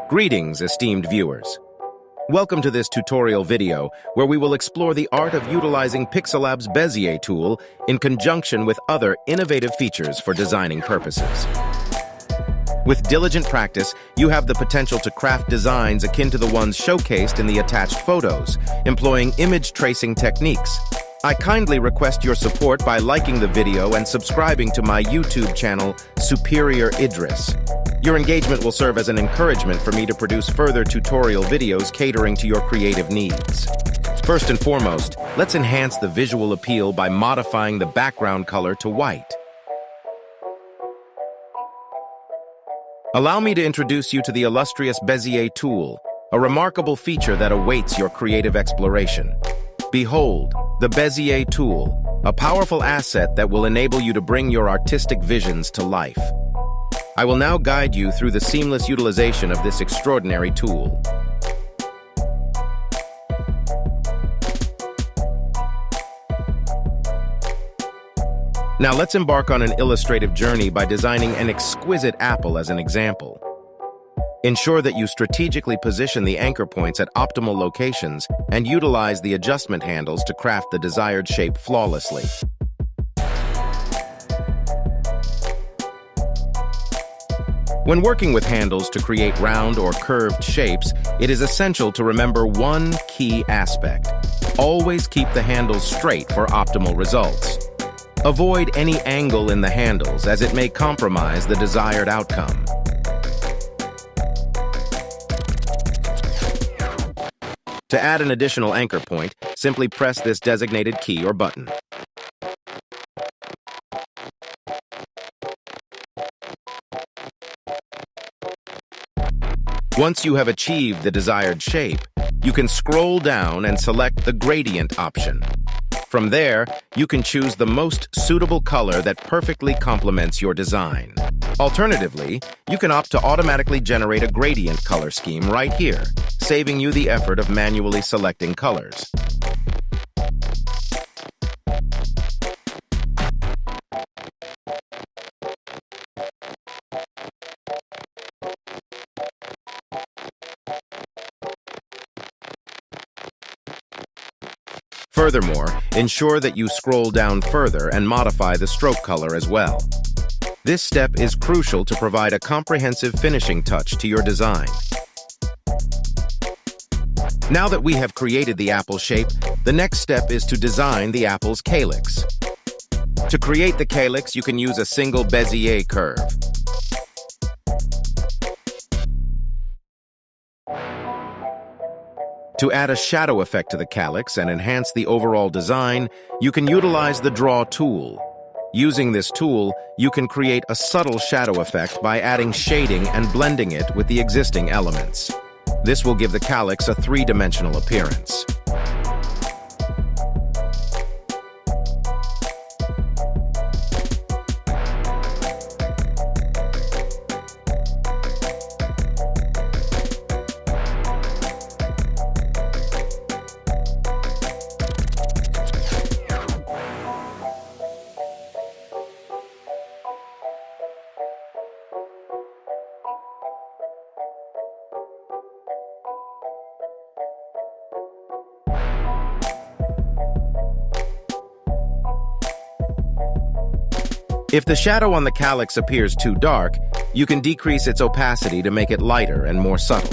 Greetings, esteemed viewers. Welcome to this tutorial video where we will explore the art of utilizing Pixellab's Bezier tool in conjunction with other innovative features for designing purposes. With diligent practice, you have the potential to craft designs akin to the ones showcased in the attached photos, employing image tracing techniques. I kindly request your support by liking the video and subscribing to my YouTube channel, Superior Idris. Your engagement will serve as an encouragement for me to produce further tutorial videos catering to your creative needs. First and foremost, let's enhance the visual appeal by modifying the background color to white. Allow me to introduce you to the illustrious Bezier Tool, a remarkable feature that awaits your creative exploration. Behold, the Bezier Tool, a powerful asset that will enable you to bring your artistic visions to life. I will now guide you through the seamless utilization of this extraordinary tool. Now let's embark on an illustrative journey by designing an exquisite apple as an example. Ensure that you strategically position the anchor points at optimal locations and utilize the adjustment handles to craft the desired shape flawlessly. When working with handles to create round or curved shapes, it is essential to remember one key aspect. Always keep the handles straight for optimal results. Avoid any angle in the handles, as it may compromise the desired outcome. To add an additional anchor point, simply press this designated key or button. Once you have achieved the desired shape, you can scroll down and select the gradient option. From there, you can choose the most suitable color that perfectly complements your design. Alternatively, you can opt to automatically generate a gradient color scheme right here, saving you the effort of manually selecting colors. Furthermore, ensure that you scroll down further and modify the stroke color as well. This step is crucial to provide a comprehensive finishing touch to your design. Now that we have created the apple shape, the next step is to design the apple's calyx. To create the calyx, you can use a single Bezier curve. To add a shadow effect to the calyx and enhance the overall design, you can utilize the Draw tool. Using this tool, you can create a subtle shadow effect by adding shading and blending it with the existing elements. This will give the calyx a three-dimensional appearance. If the shadow on the calyx appears too dark, you can decrease its opacity to make it lighter and more subtle.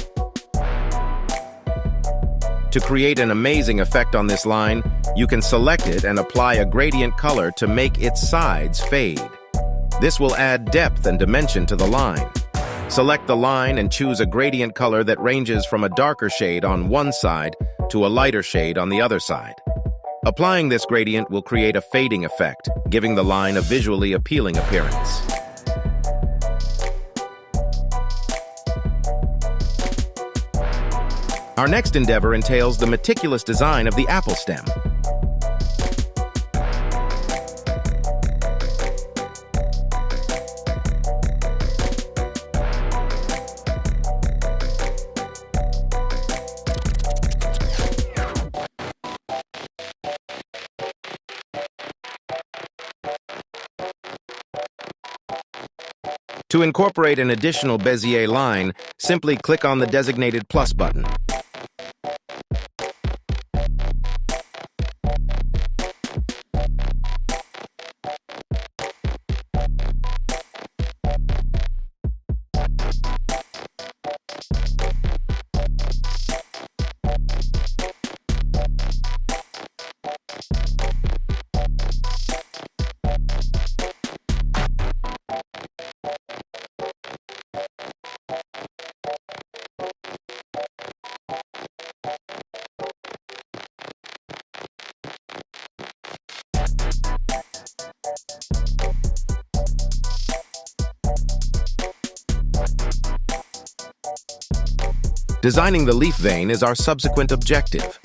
To create an amazing effect on this line, you can select it and apply a gradient color to make its sides fade. This will add depth and dimension to the line. Select the line and choose a gradient color that ranges from a darker shade on one side to a lighter shade on the other side. Applying this gradient will create a fading effect, giving the line a visually appealing appearance. Our next endeavor entails the meticulous design of the apple stem. To incorporate an additional Bezier line, simply click on the designated plus button. Designing the leaf vein is our subsequent objective.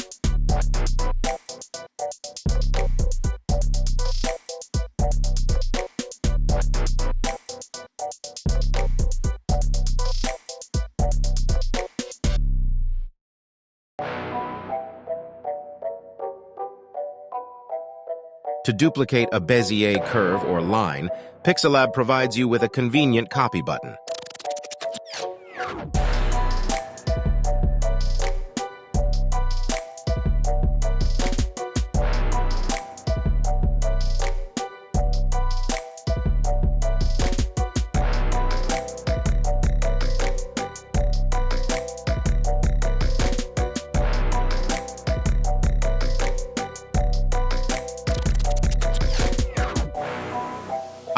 To duplicate a Bezier curve or line, Pixellab provides you with a convenient copy button.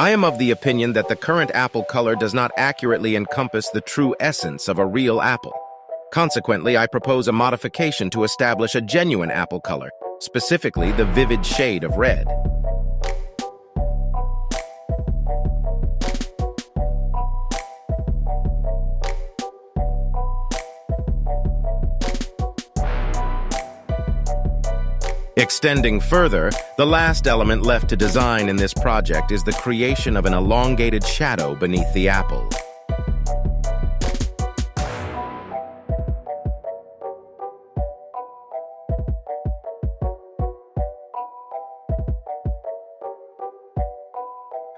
I am of the opinion that the current apple color does not accurately encompass the true essence of a real apple. Consequently, I propose a modification to establish a genuine apple color, specifically the vivid shade of red. Extending further, the last element left to design in this project is the creation of an elongated shadow beneath the apple.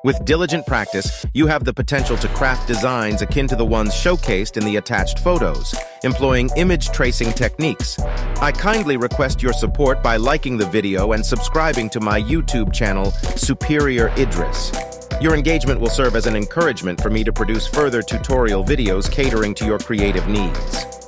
With diligent practice, you have the potential to craft designs akin to the ones showcased in the attached photos, employing image tracing techniques. I kindly request your support by liking the video and subscribing to my YouTube channel, Superior Idris. Your engagement will serve as an encouragement for me to produce further tutorial videos catering to your creative needs.